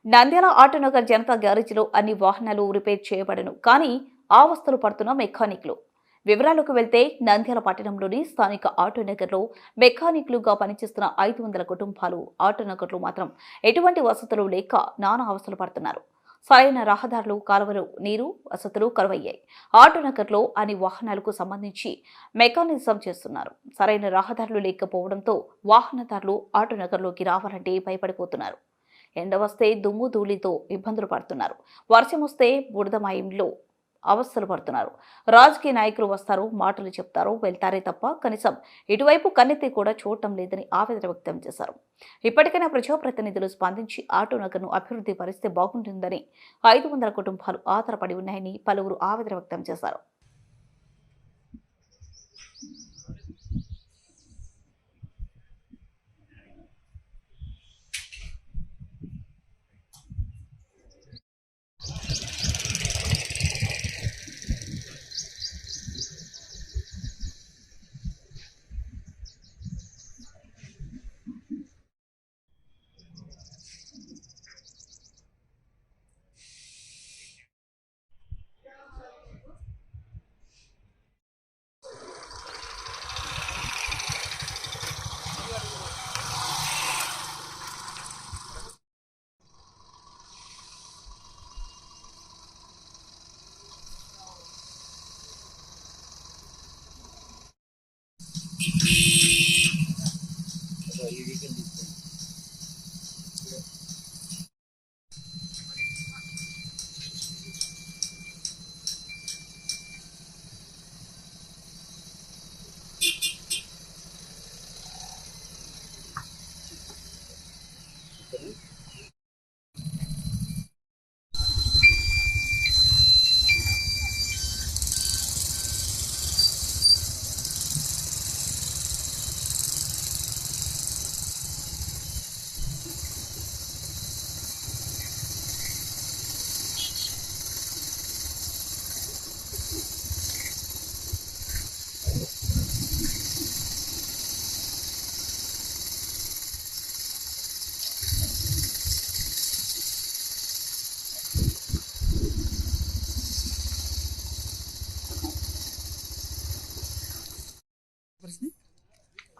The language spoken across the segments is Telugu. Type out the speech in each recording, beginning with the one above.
నంద్యాల ఆటోనగర్ జనతా గ్యారేజ్లో అన్ని వాహనాలు రిపేర్ చేయబడను, కానీ అవస్థలు పడుతున్న మెకానిక్లు. వివరాలకు వెళ్తే నంద్యాల పట్టణంలోని స్థానిక ఆటోనగర్లో మెకానిక్లుగా పనిచేస్తున్న 500 కుటుంబాలు. ఆటోనగర్లో మాత్రం ఎటువంటి వసతులు లేక నానా అవస్థలు పడుతున్నారు. సరైన రహదారులు, కాలువలు, నీరు వసతులు కరువయ్యాయి. ఆటోనగర్లో అన్ని వాహనాలకు సంబంధించి మెకానిజం చేస్తున్నారు. సరైన రహదారులు లేకపోవడంతో వాహనదారులు ఆటోనగర్లోకి రావాలంటే భయపడిపోతున్నారు. ఎండ వస్తే దుమ్ము ధూళితో ఇబ్బందులు పడుతున్నారు. వర్షం వస్తే బురదమయంలో అవస్థలు పడుతున్నారు. రాజకీయ నాయకులు వస్తారు, మాటలు చెప్తారు, వెళ్తారే తప్ప కనీసం ఇటువైపు కన్నెత్తి కూడా చూడటం లేదని ఆవేదన వ్యక్తం చేశారు. ఇప్పటికైనా ప్రజాప్రతినిధులు స్పందించి ఆటోనగర్ను అభివృద్ధి పరిస్తే బాగుంటుందని 500 కుటుంబాలు ఆధారపడి ఉన్నాయని పలువురు ఆవేదన వ్యక్తం చేశారు.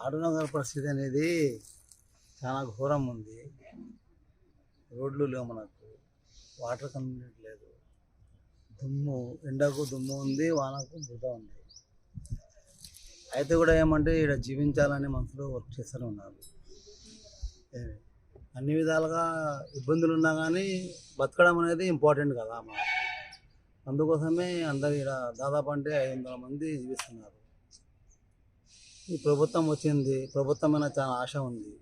ఆటోనగర్ పరిస్థితి అనేది చాలా ఘోరం ఉంది. రోడ్లు లేవు, మనకు వాటర్ కమ్యూనిటీ లేదు, దుమ్ము, ఎండకు దుమ్ము ఉంది, వానకు బురద ఉంది. అయితే కూడా ఏమంటే ఇక్కడ జీవించాలని మనసులో వర్క్ చేస్తూనే ఉన్నారు. అన్ని విధాలుగా ఇబ్బందులు ఉన్నా కానీ బతకడం అనేది ఇంపార్టెంట్ కదా మనకు. అందుకోసమే అందరు ఇక్కడ దాదాపు అంటే 500 మంది జీవిస్తున్నారు. ఈ ప్రభుత్వం వచ్చింది, ప్రభుత్వం మీద చాలా ఆశ ఉంది,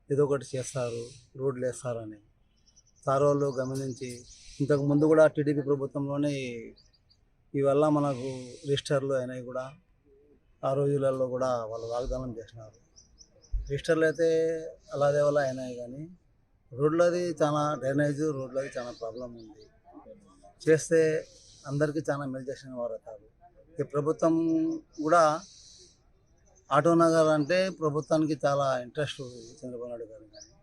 ఏదో ఒకటి చేస్తారు, రోడ్లు వేస్తారని. సార్ వాళ్ళు గమనించి ఇంతకు ముందు కూడా టీడీపీ ప్రభుత్వంలోనే ఇవల్ల మనకు రిజిస్టర్లు అయినాయి కూడా. ఆ రోజులలో కూడా వాళ్ళు వాగ్దానం చేసినారు. రిజిస్టర్లు అయితే అలాగే వల్ల అయినాయి, కానీ రోడ్లది చాలా డ్రైనేజ్, రోడ్లది చాలా ప్రాబ్లం ఉంది. చేస్తే అందరికీ చాలా మేలు చేసిన వారు అవుతారు. ఈ ప్రభుత్వం కూడా ఆటోనగర్ అంటే ప్రభుత్వానికి చాలా ఇంట్రెస్ట్ చంద్రబాబు నాయుడు గారు. కానీ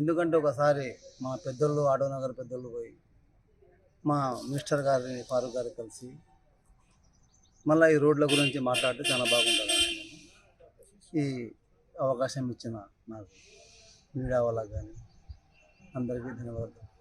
ఎందుకంటే ఒకసారి మా పెద్దోళ్ళు, ఆటోనగర్ పెద్దోళ్ళు పోయి మా మినిస్టర్ గారిని, ఫారూక్ గారు కలిసి మళ్ళీ ఈ రోడ్ల గురించి మాట్లాడితే చాలా బాగుంటుందని ఈ అవకాశం ఇచ్చిన నాకు మీడియా వాళ్ళకి కానీ అందరికీ ధన్యవాదాలు.